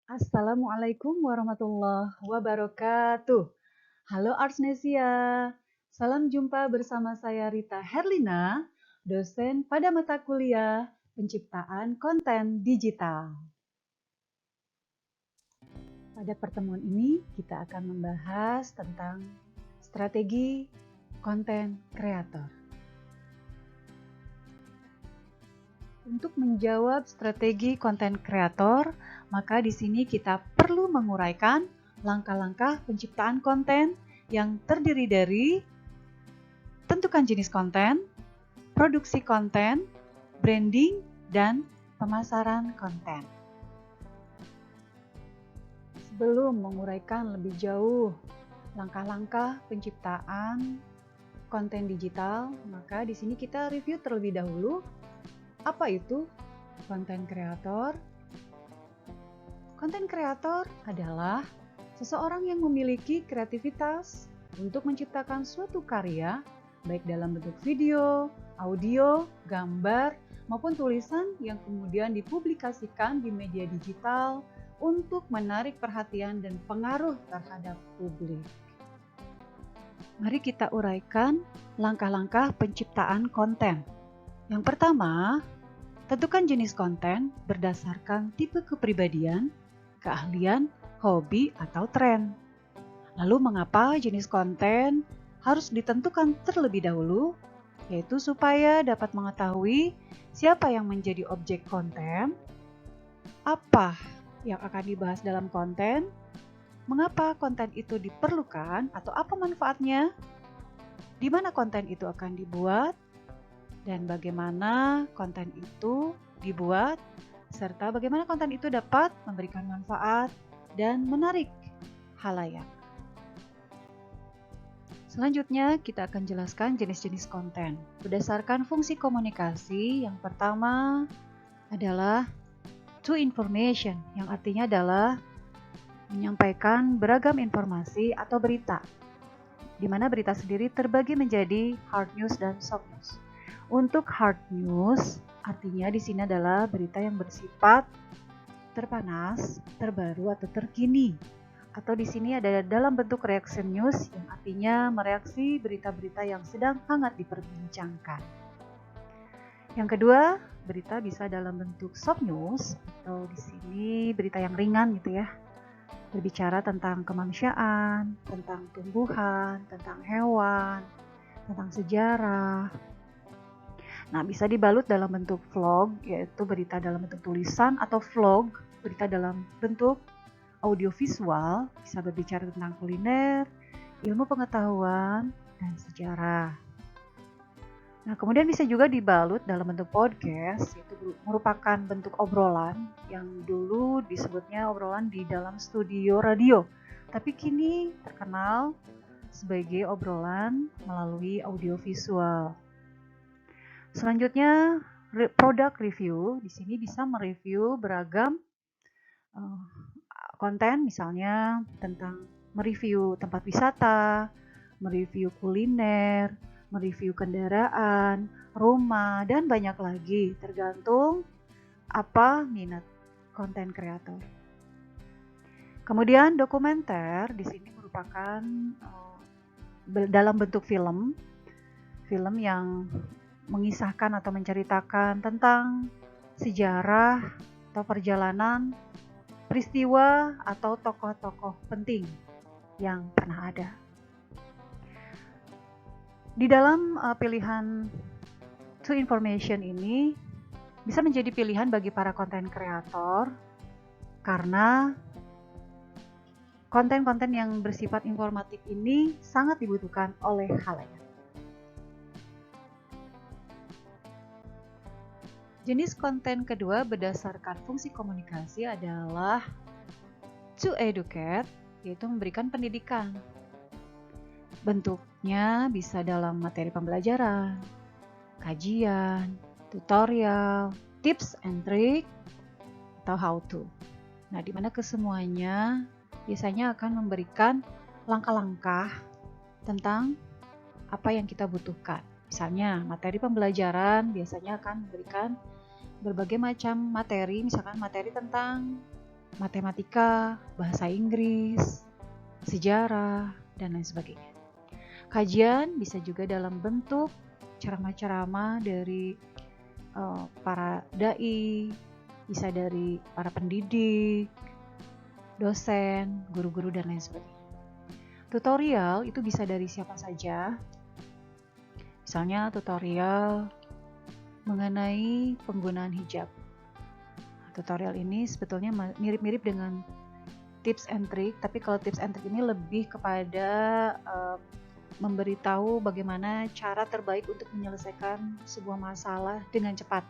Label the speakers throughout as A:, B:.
A: Assalamualaikum warahmatullahi wabarakatuh. Halo Arsnesia, salam jumpa bersama saya Rita Herlina, dosen pada mata kuliah Penciptaan Konten Digital. Pada pertemuan ini kita akan membahas tentang strategi konten kreator. Untuk menjawab strategi konten kreator, maka di sini kita perlu menguraikan langkah-langkah penciptaan konten yang terdiri dari tentukan jenis konten, produksi konten, branding, dan pemasaran konten. Sebelum menguraikan lebih jauh langkah-langkah penciptaan konten digital, maka di sini kita review terlebih dahulu apa itu konten kreator. Konten kreator adalah seseorang yang memiliki kreativitas untuk menciptakan suatu karya, baik dalam bentuk video, audio, gambar, maupun tulisan yang kemudian dipublikasikan di media digital untuk menarik perhatian dan pengaruh terhadap publik. Mari kita uraikan langkah-langkah penciptaan konten. Yang pertama, tentukan jenis konten berdasarkan tipe kepribadian, keahlian, hobi, atau tren. Lalu mengapa jenis konten harus ditentukan terlebih dahulu? Yaitu supaya dapat mengetahui siapa yang menjadi objek konten, apa yang akan dibahas dalam konten, mengapa konten itu diperlukan atau apa manfaatnya, di mana konten itu akan dibuat, dan bagaimana konten itu dibuat, serta bagaimana konten itu dapat memberikan manfaat dan menarik khalayak. Selanjutnya, kita akan jelaskan jenis-jenis konten. Berdasarkan fungsi komunikasi, yang pertama adalah to information, yang artinya adalah menyampaikan beragam informasi atau berita, di mana berita sendiri terbagi menjadi hard news dan soft news. Untuk hard news, artinya di sini adalah berita yang bersifat terpanas, terbaru atau terkini. Atau di sini ada dalam bentuk reaction news yang artinya mereaksi berita-berita yang sedang hangat diperbincangkan. Yang kedua, berita bisa dalam bentuk soft news atau di sini berita yang ringan gitu ya. Berbicara tentang kemanusiaan, tentang tumbuhan, tentang hewan, tentang sejarah. Nah, bisa dibalut dalam bentuk vlog, yaitu berita dalam bentuk tulisan, atau vlog, berita dalam bentuk audiovisual, bisa berbicara tentang kuliner, ilmu pengetahuan, dan sejarah. Nah, kemudian bisa juga dibalut dalam bentuk podcast, yaitu merupakan bentuk obrolan yang dulu disebutnya obrolan di dalam studio radio, tapi kini terkenal sebagai obrolan melalui audiovisual. Selanjutnya, product review. Di sini bisa mereview beragam konten, misalnya tentang mereview tempat wisata, mereview kuliner, mereview kendaraan, rumah, dan banyak lagi, tergantung apa minat konten kreator. Kemudian dokumenter di sini merupakan dalam bentuk film yang mengisahkan atau menceritakan tentang sejarah atau perjalanan, peristiwa atau tokoh-tokoh penting yang pernah ada. Di dalam pilihan to information ini bisa menjadi pilihan bagi para konten kreator karena konten-konten yang bersifat informatif ini sangat dibutuhkan oleh khalayak. Jenis konten kedua berdasarkan fungsi komunikasi adalah to educate, yaitu memberikan pendidikan. Bentuknya bisa dalam materi pembelajaran, kajian, tutorial, tips and trick, atau how to. Nah, di mana kesemuanya biasanya akan memberikan langkah-langkah tentang apa yang kita butuhkan. Misalnya, materi pembelajaran biasanya akan memberikan berbagai macam materi, misalkan materi tentang matematika, bahasa Inggris, sejarah, dan lain sebagainya. Kajian bisa juga dalam bentuk ceramah-ceramah dari para dai, bisa dari para pendidik, dosen, guru-guru, dan lain sebagainya. Tutorial itu bisa dari siapa saja. Misalnya tutorial mengenai penggunaan hijab. Tutorial ini sebetulnya mirip-mirip dengan tips and trick, tapi kalau tips and trick ini lebih kepada memberitahu bagaimana cara terbaik untuk menyelesaikan sebuah masalah dengan cepat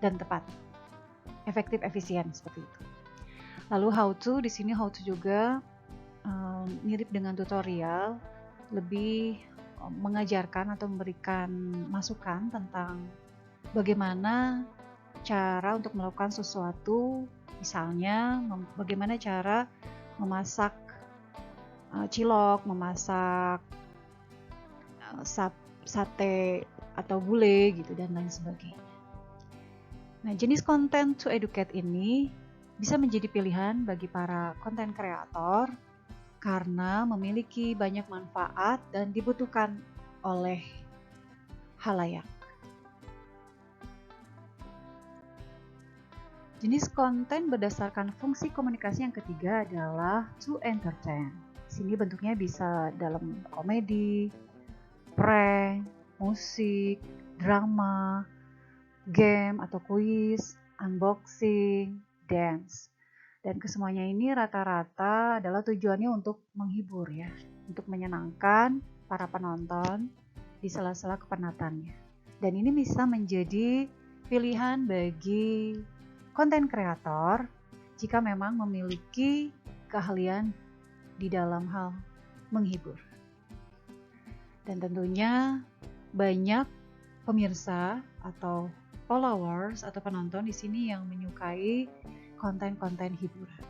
A: dan tepat, efektif, efisien, seperti itu. Lalu how to, di sini how to juga mirip dengan tutorial, lebih mengajarkan atau memberikan masukan tentang bagaimana cara untuk melakukan sesuatu, misalnya bagaimana cara memasak cilok, memasak sate atau gulai gitu, dan lain sebagainya. Nah, jenis konten to educate ini bisa menjadi pilihan bagi para konten kreator karena memiliki banyak manfaat dan dibutuhkan oleh halayak. Jenis konten berdasarkan fungsi komunikasi yang ketiga adalah to entertain. Sini bentuknya bisa dalam komedi, prank, musik, drama, game atau kuis, unboxing, dance. Dan kesemuanya ini rata-rata adalah tujuannya untuk menghibur ya, untuk menyenangkan para penonton di sela-sela kepenatannya. Dan ini bisa menjadi pilihan bagi konten kreator jika memang memiliki keahlian di dalam hal menghibur. Dan tentunya banyak pemirsa atau followers atau penonton di sini yang menyukai konten-konten hiburan.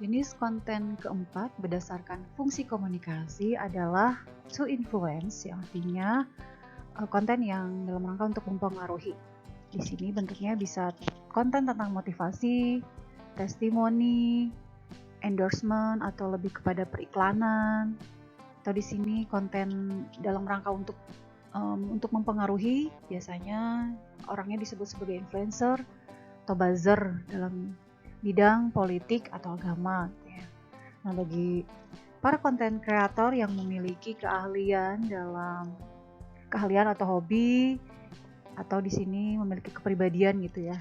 A: Jenis konten keempat berdasarkan fungsi komunikasi adalah to influence, yang artinya konten yang dalam rangka untuk mempengaruhi. Di sini bentuknya bisa konten tentang motivasi, testimoni, endorsement atau lebih kepada periklanan. Atau di sini konten dalam rangka untuk mempengaruhi, biasanya orangnya disebut sebagai influencer atau buzzer dalam bidang politik atau agama. Gitu ya. Nah, bagi para konten kreator yang memiliki keahlian atau hobi, atau di sini memiliki kepribadian gitu ya,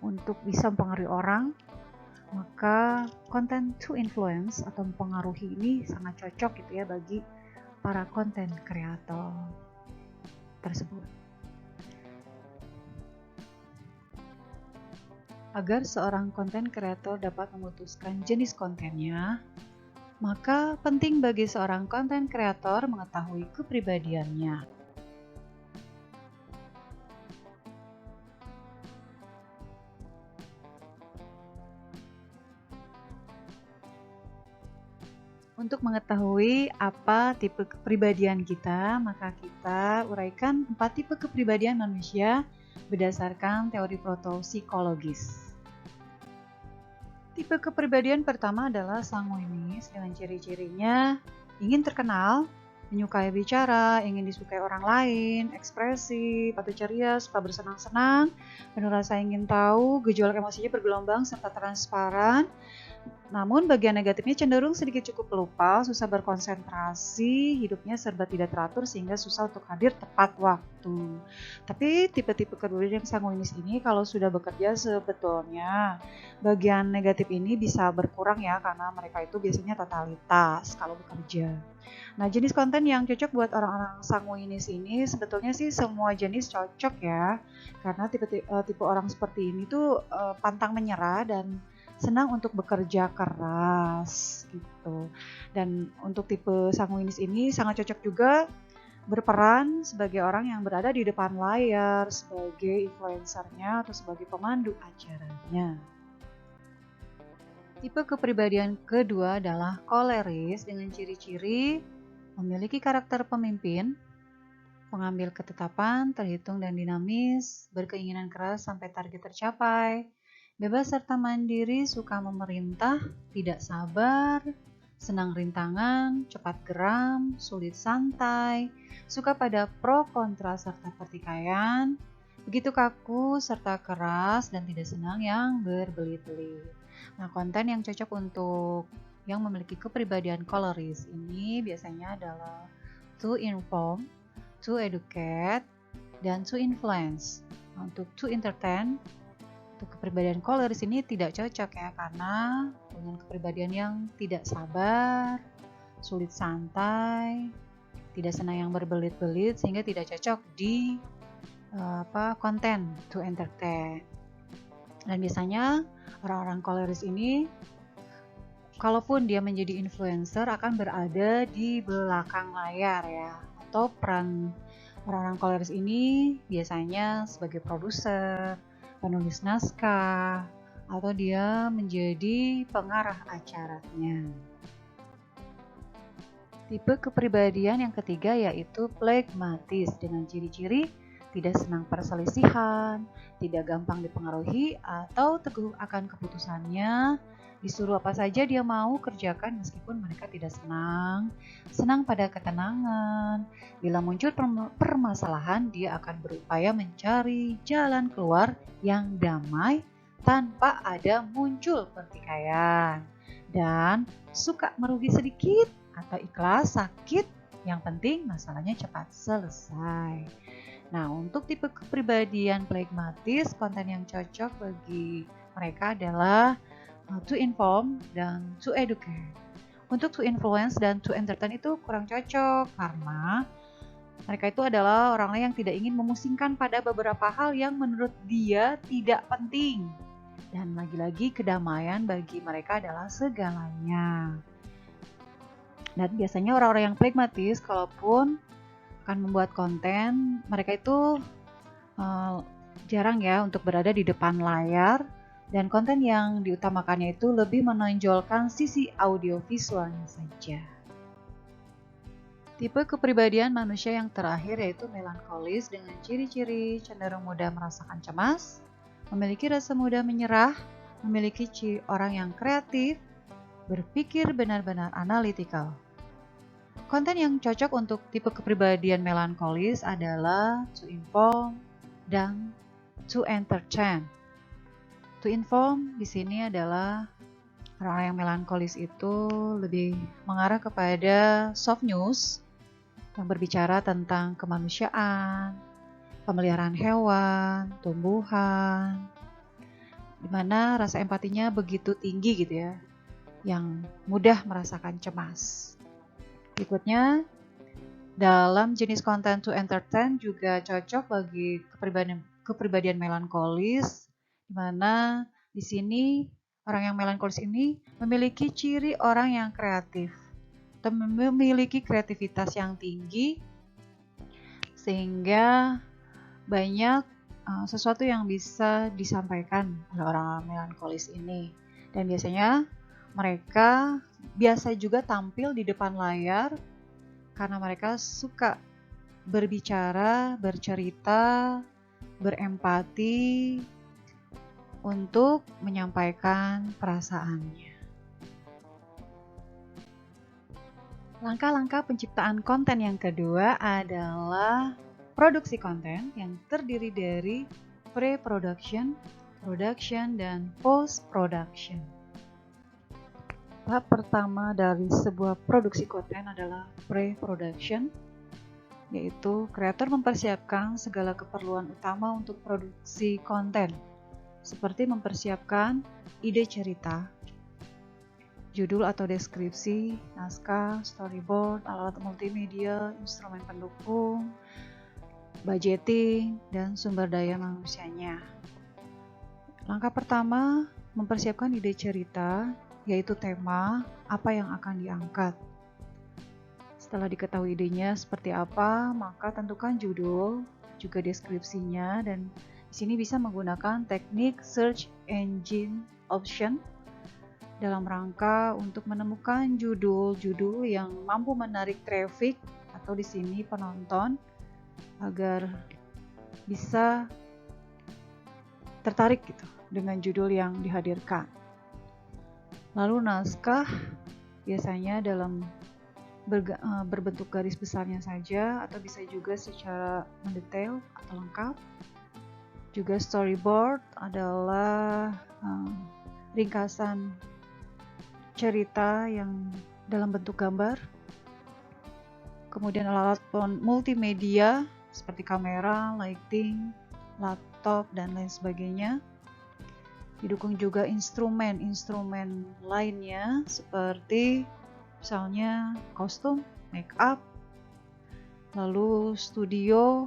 A: untuk bisa mempengaruhi orang, maka konten to influence atau mempengaruhi ini sangat cocok gitu ya bagi para konten kreator tersebut. Agar seorang konten kreator dapat memutuskan jenis kontennya, maka penting bagi seorang konten kreator mengetahui kepribadiannya. Untuk mengetahui apa tipe kepribadian kita, maka kita uraikan 4 tipe kepribadian manusia berdasarkan teori protopsikologis. Tipe kepribadian pertama adalah sanguinis dengan ciri-cirinya ingin terkenal, menyukai bicara, ingin disukai orang lain, ekspresif atau ceria, suka bersenang-senang, penuh rasa ingin tahu, gejolak emosinya bergelombang serta transparan. Namun bagian negatifnya cenderung sedikit cukup pelupa, susah berkonsentrasi, hidupnya serba tidak teratur sehingga susah untuk hadir tepat waktu. Tapi tipe-tipe kepribadian yang sanguinis ini kalau sudah bekerja sebetulnya bagian negatif ini bisa berkurang ya, karena mereka itu biasanya totalitas kalau bekerja. Nah, jenis konten yang cocok buat orang-orang sanguinis ini sebetulnya sih semua jenis cocok ya, karena tipe orang seperti ini tuh pantang menyerah dan senang untuk bekerja keras gitu. Dan untuk tipe sanguinis ini sangat cocok juga berperan sebagai orang yang berada di depan layar, sebagai influencernya atau sebagai pemandu acaranya. Tipe kepribadian kedua adalah koleris dengan ciri-ciri memiliki karakter pemimpin, pengambil ketetapan, terhitung dan dinamis, berkeinginan keras sampai target tercapai, bebas serta mandiri, suka memerintah, tidak sabar, senang rintangan, cepat geram, sulit santai, suka pada pro kontra serta pertikaian, begitu kaku serta keras dan tidak senang yang berbelit-belit. Nah, konten yang cocok untuk yang memiliki kepribadian koloris ini biasanya adalah to inform, to educate, dan to influence. Nah, untuk to entertain, untuk kepribadian koloris ini tidak cocok ya, karena dengan kepribadian yang tidak sabar, sulit santai, tidak senang yang berbelit-belit, sehingga tidak cocok di konten to entertain. Dan biasanya orang-orang koloris ini, kalaupun dia menjadi influencer, akan berada di belakang layar ya, atau peran orang-orang koloris ini biasanya sebagai produser, penulis naskah, atau dia menjadi pengarah acaranya. Tipe kepribadian yang ketiga yaitu phlegmatis, dengan ciri-ciri tidak senang perselisihan, tidak gampang dipengaruhi, atau teguh akan keputusannya. Disuruh apa saja dia mau kerjakan meskipun mereka tidak senang. Senang pada ketenangan. Bila muncul permasalahan, dia akan berupaya mencari jalan keluar yang damai tanpa ada muncul pertikaian. Dan suka merugi sedikit atau ikhlas sakit, yang penting masalahnya cepat selesai. Nah, untuk tipe kepribadian phlegmatis, konten yang cocok bagi mereka adalah to inform dan to educate. Untuk to influence dan to entertain itu kurang cocok, karena mereka itu adalah orang yang tidak ingin memusingkan pada beberapa hal yang menurut dia tidak penting. Dan lagi-lagi kedamaian bagi mereka adalah segalanya. Dan biasanya orang-orang yang phlegmatis, kalaupun akan membuat konten, mereka itu jarang ya untuk berada di depan layar, dan konten yang diutamakannya itu lebih menonjolkan sisi audiovisualnya saja. Tipe kepribadian manusia yang terakhir yaitu melankolis, dengan ciri-ciri cenderung mudah merasakan cemas, memiliki rasa mudah menyerah, memiliki ciri orang yang kreatif, berpikir benar-benar analitikal. Konten yang cocok untuk tipe kepribadian melankolis adalah to inform dan to entertain. To inform di sini adalah orang yang melankolis itu lebih mengarah kepada soft news yang berbicara tentang kemanusiaan, pemeliharaan hewan, tumbuhan, di mana rasa empatinya begitu tinggi gitu ya, yang mudah merasakan cemas. Berikutnya, dalam jenis konten to entertain juga cocok bagi kepribadian melankolis, di mana di sini orang yang melankolis ini memiliki ciri orang yang kreatif atau memiliki kreativitas yang tinggi, sehingga banyak sesuatu yang bisa disampaikan oleh orang melankolis ini. Dan biasanya mereka biasa juga tampil di depan layar karena mereka suka berbicara, bercerita, berempati untuk menyampaikan perasaannya. Langkah-langkah penciptaan konten yang kedua adalah produksi konten yang terdiri dari pre-production, production, dan post-production. Tahap pertama dari sebuah produksi konten adalah pre-production, yaitu kreator mempersiapkan segala keperluan utama untuk produksi konten, seperti mempersiapkan ide cerita, judul atau deskripsi, naskah, storyboard, alat multimedia, instrumen pendukung, budgeting, dan sumber daya manusianya. Langkah pertama, mempersiapkan ide cerita, yaitu tema apa yang akan diangkat. Setelah diketahui idenya seperti apa, maka tentukan judul, juga deskripsinya, dan di sini bisa menggunakan teknik search engine option dalam rangka untuk menemukan judul-judul yang mampu menarik traffic atau di sini penonton agar bisa tertarik gitu dengan judul yang dihadirkan. Lalu naskah biasanya dalam berbentuk garis besarnya saja atau bisa juga secara mendetail atau lengkap. Juga storyboard adalah ringkasan cerita yang dalam bentuk gambar. Kemudian alat multimedia seperti kamera, lighting, laptop, dan lain sebagainya. Didukung juga instrumen-instrumen lainnya seperti misalnya kostum, make up, lalu studio,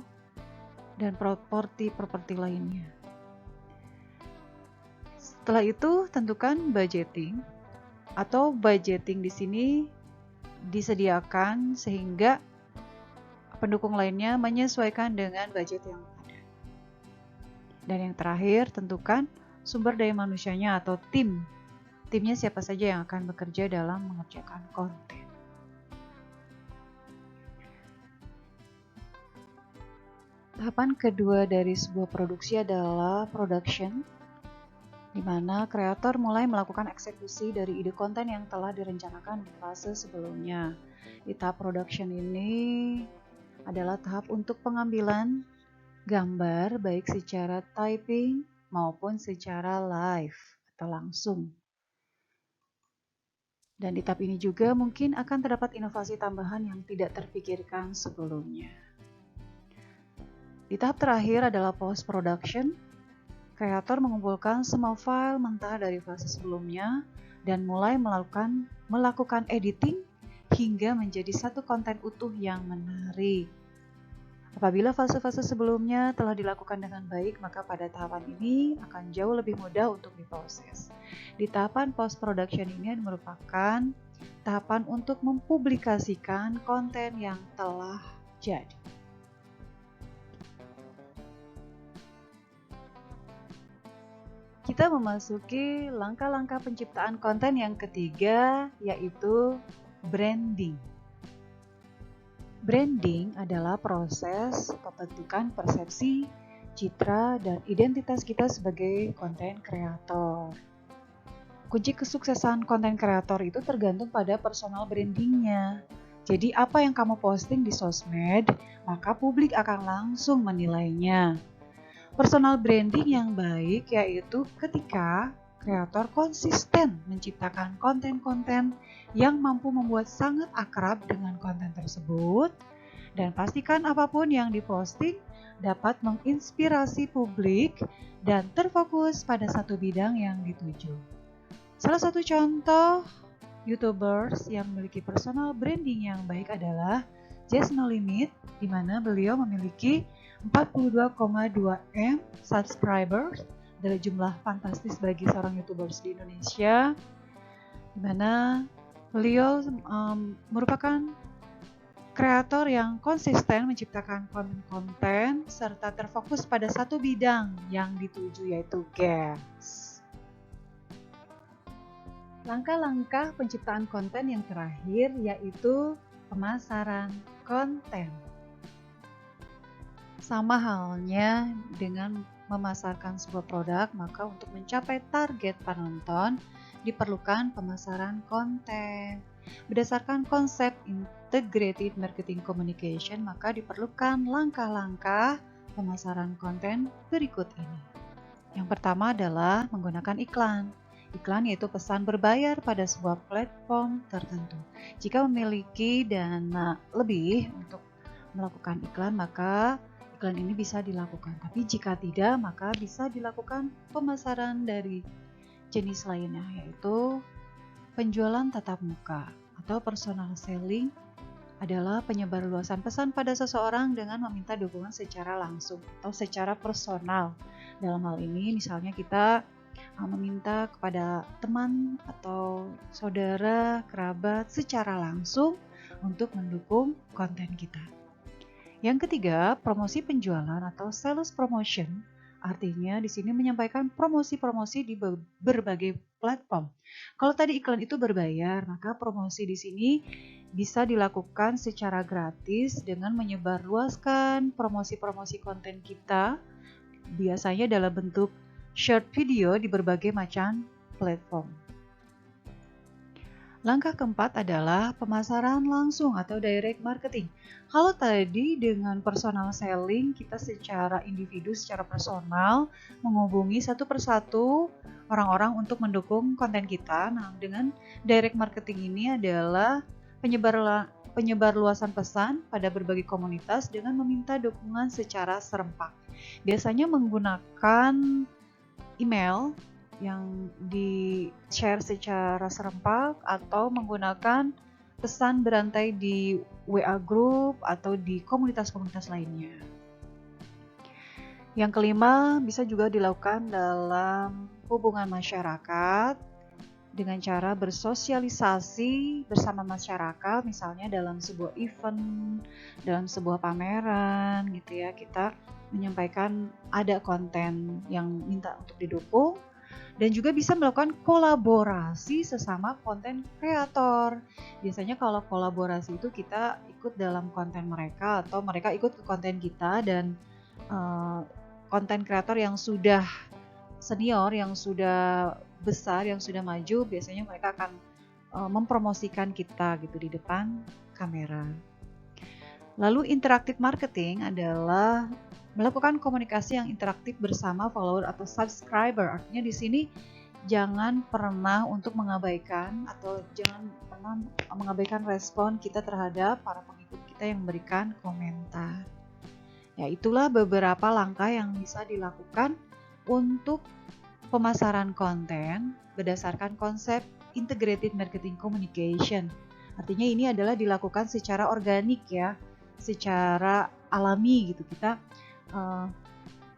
A: dan properti lainnya. Setelah itu tentukan budgeting atau budgeting di sini disediakan sehingga pendukung lainnya menyesuaikan dengan budget yang ada. Dan yang terakhir tentukan sumber daya manusianya atau tim. Timnya siapa saja yang akan bekerja dalam mengerjakan konten. Tahapan kedua dari sebuah produksi adalah production, di mana kreator mulai melakukan eksekusi dari ide konten yang telah direncanakan di fase sebelumnya. Di tahap production ini adalah tahap untuk pengambilan gambar baik secara typing maupun secara live atau langsung. Dan di tahap ini juga mungkin akan terdapat inovasi tambahan yang tidak terpikirkan sebelumnya. Di tahap terakhir adalah post-production. Kreator mengumpulkan semua file mentah dari fase sebelumnya dan mulai melakukan editing hingga menjadi satu konten utuh yang menarik. Apabila fase-fase sebelumnya telah dilakukan dengan baik, maka pada tahapan ini akan jauh lebih mudah untuk diproses. Di tahapan post-production ini merupakan tahapan untuk mempublikasikan konten yang telah jadi. Kita memasuki langkah-langkah penciptaan konten yang ketiga, yaitu branding. Branding adalah proses pembentukan persepsi, citra, dan identitas kita sebagai konten kreator. Kunci kesuksesan konten kreator itu tergantung pada personal brandingnya. Jadi apa yang kamu posting di sosmed, maka publik akan langsung menilainya. Personal branding yang baik yaitu ketika kreator konsisten menciptakan konten-konten yang mampu membuat sangat akrab dengan konten tersebut, dan pastikan apapun yang diposting dapat menginspirasi publik dan terfokus pada satu bidang yang dituju. Salah satu contoh YouTubers yang memiliki personal branding yang baik adalah Jess No Limit, di mana beliau memiliki 42,2 M subscribers, dari jumlah fantastis bagi seorang YouTubers di Indonesia, di mana beliau merupakan kreator yang konsisten menciptakan konten-konten serta terfokus pada satu bidang yang dituju, yaitu games. Langkah-langkah penciptaan konten yang terakhir yaitu pemasaran konten. Sama halnya dengan memasarkan sebuah produk, maka untuk mencapai target penonton diperlukan pemasaran konten. Berdasarkan konsep integrated marketing communication, maka diperlukan langkah-langkah pemasaran konten berikut ini. Yang pertama adalah menggunakan iklan. Iklan yaitu pesan berbayar pada sebuah platform tertentu. Jika memiliki dana lebih untuk melakukan iklan, maka iklan ini bisa dilakukan. Tapi jika tidak, maka bisa dilakukan pemasaran dari jenis lainnya, yaitu penjualan tatap muka atau personal selling adalah penyebarluasan pesan pada seseorang dengan meminta dukungan secara langsung atau secara personal. Dalam hal ini misalnya kita meminta kepada teman atau saudara, kerabat secara langsung untuk mendukung konten kita. Yang ketiga, promosi penjualan atau sales promotion. Artinya di sini menyampaikan promosi-promosi di berbagai platform. Kalau tadi iklan itu berbayar, maka promosi di sini bisa dilakukan secara gratis dengan menyebarluaskan promosi-promosi konten kita, biasanya dalam bentuk short video di berbagai macam platform. Langkah keempat adalah pemasaran langsung atau direct marketing. Kalau tadi dengan personal selling, kita secara individu, secara personal menghubungi satu persatu orang-orang untuk mendukung konten kita. Nah, dengan direct marketing ini adalah penyebar luasan pesan pada berbagai komunitas dengan meminta dukungan secara serempak. Biasanya menggunakan email yang di-share secara serempak atau menggunakan pesan berantai di WA group atau di komunitas-komunitas lainnya. Yang kelima, bisa juga dilakukan dalam hubungan masyarakat dengan cara bersosialisasi bersama masyarakat, misalnya dalam sebuah event, dalam sebuah pameran gitu ya, kita menyampaikan ada konten yang minta untuk didukung. Dan juga bisa melakukan kolaborasi sesama konten kreator. Biasanya kalau kolaborasi itu kita ikut dalam konten mereka atau mereka ikut ke konten kita, dan konten kreator yang sudah senior, yang sudah besar, yang sudah maju, biasanya mereka akan mempromosikan kita gitu di depan kamera. Lalu interactive marketing adalah melakukan komunikasi yang interaktif bersama follower atau subscriber. Artinya di sini jangan pernah untuk mengabaikan atau jangan pernah mengabaikan respon kita terhadap para pengikut kita yang memberikan komentar. Ya, itulah beberapa langkah yang bisa dilakukan untuk pemasaran konten berdasarkan konsep integrated marketing communication. Artinya ini adalah dilakukan secara organik ya, secara alami gitu. Kita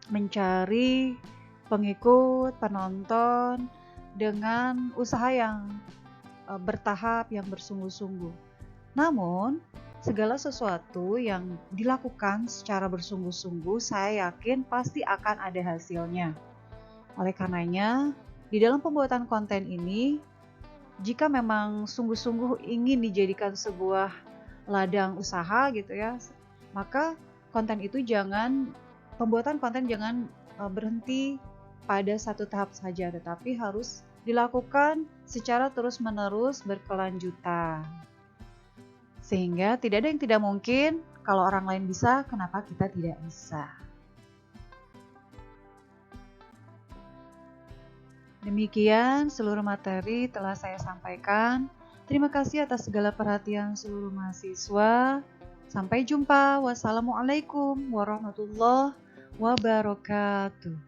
A: mencari pengikut, penonton dengan usaha yang bertahap, yang bersungguh-sungguh. Namun, segala sesuatu yang dilakukan secara bersungguh-sungguh, saya yakin pasti akan ada hasilnya. Oleh karenanya, di dalam pembuatan konten ini, jika memang sungguh-sungguh ingin dijadikan sebuah ladang usaha gitu ya, maka pembuatan konten jangan berhenti pada satu tahap saja, tetapi harus dilakukan secara terus-menerus berkelanjutan. Sehingga tidak ada yang tidak mungkin, kalau orang lain bisa, kenapa kita tidak bisa? Demikian seluruh materi telah saya sampaikan. Terima kasih atas segala perhatian seluruh mahasiswa. Sampai jumpa. Wassalamualaikum warahmatullahi wabarakatuh.